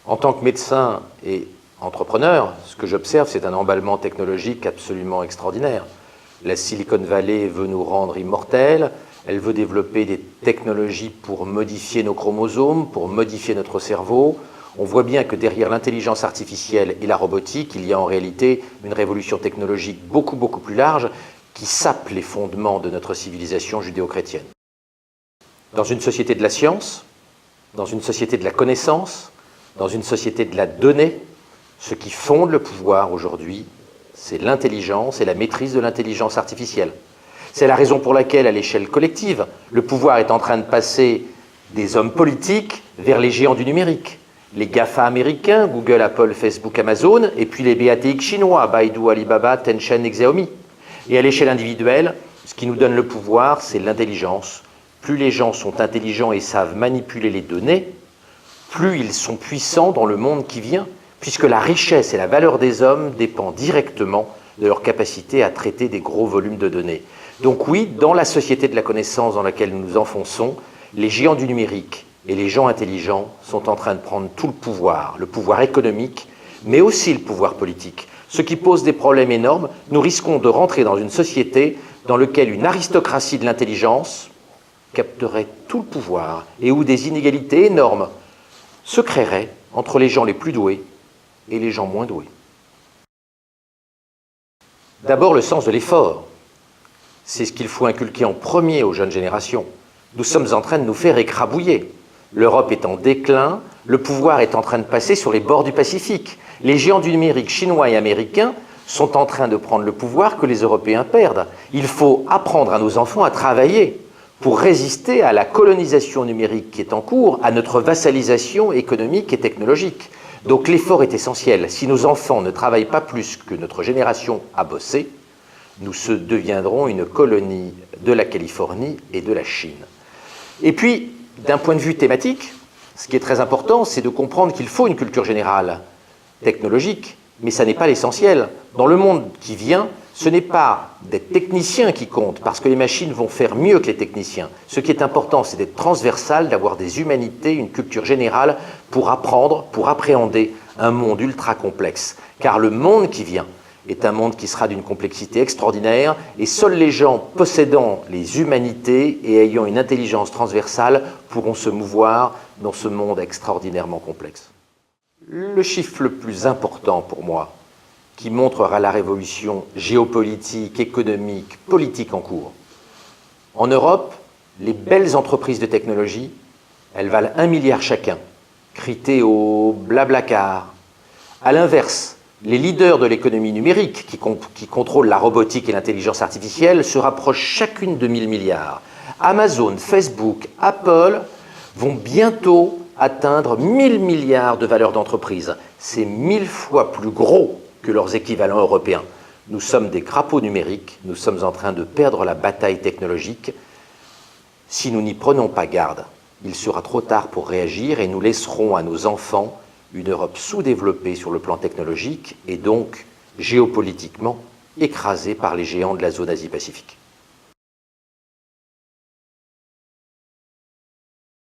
En tant que médecin et entrepreneur, ce que j'observe, c'est un emballement technologique absolument extraordinaire. La Silicon Valley veut nous rendre immortels, elle veut développer des technologies pour modifier nos chromosomes, pour modifier notre cerveau. On voit bien que derrière l'intelligence artificielle et la robotique, il y a en réalité une révolution technologique beaucoup plus large qui sape les fondements de notre civilisation judéo-chrétienne. Dans une société de la science, dans une société de la connaissance, dans une société de la donnée, ce qui fonde le pouvoir aujourd'hui, c'est l'intelligence et la maîtrise de l'intelligence artificielle. C'est la raison pour laquelle, à l'échelle collective, le pouvoir est en train de passer des hommes politiques vers les géants du numérique. Les GAFA américains, Google, Apple, Facebook, Amazon, et puis les BATX chinois, Baidu, Alibaba, Tencent et Xiaomi. Et à l'échelle individuelle, ce qui nous donne le pouvoir, c'est l'intelligence. Plus les gens sont intelligents et savent manipuler les données, plus ils sont puissants dans le monde qui vient, puisque la richesse et la valeur des hommes dépendent directement de leur capacité à traiter des gros volumes de données. Donc oui, dans la société de la connaissance dans laquelle nous nous enfonçons, les géants du numérique et les gens intelligents sont en train de prendre tout le pouvoir économique, mais aussi le pouvoir politique. Ce qui pose des problèmes énormes. Nous risquons de rentrer dans une société dans laquelle une aristocratie de l'intelligence capterait tout le pouvoir et où des inégalités énormes se créeraient entre les gens les plus doués et les gens moins doués. D'abord, le sens de l'effort. C'est ce qu'il faut inculquer en premier aux jeunes générations. Nous sommes en train de nous faire écrabouiller. L'Europe est en déclin, le pouvoir est en train de passer sur les bords du Pacifique. Les géants du numérique chinois et américains sont en train de prendre le pouvoir que les Européens perdent. Il faut apprendre à nos enfants à travailler pour résister à la colonisation numérique qui est en cours, à notre vassalisation économique et technologique. Donc l'effort est essentiel. Si nos enfants ne travaillent pas plus que notre génération a bossé, nous deviendrons une colonie de la Californie et de la Chine. Et puis, d'un point de vue thématique, ce qui est très important, c'est de comprendre qu'il faut une culture générale technologique, mais ça n'est pas l'essentiel. Dans le monde qui vient, ce n'est pas des techniciens qui comptent, parce que les machines vont faire mieux que les techniciens. Ce qui est important, c'est d'être transversal, d'avoir des humanités, une culture générale pour apprendre, pour appréhender un monde ultra complexe. Car le monde qui vient est un monde qui sera d'une complexité extraordinaire, et seuls les gens possédant les humanités et ayant une intelligence transversale pourront se mouvoir dans ce monde extraordinairement complexe. Le chiffre le plus important pour moi, qui montrera la révolution géopolitique, économique, politique en cours. En Europe, les belles entreprises de technologie, elles valent 1 milliard chacun, Criteo, Blablacar. À l'inverse, les leaders de l'économie numérique, qui contrôlent la robotique et l'intelligence artificielle, se rapprochent chacune de 1000 milliards. Amazon, Facebook, Apple vont bientôt atteindre 1000 milliards de valeur d'entreprise. C'est 1000 fois plus gros que leurs équivalents européens. Nous sommes des crapauds numériques, nous sommes en train de perdre la bataille technologique. Si nous n'y prenons pas garde, il sera trop tard pour réagir et nous laisserons à nos enfants une Europe sous-développée sur le plan technologique et donc géopolitiquement écrasée par les géants de la zone Asie-Pacifique.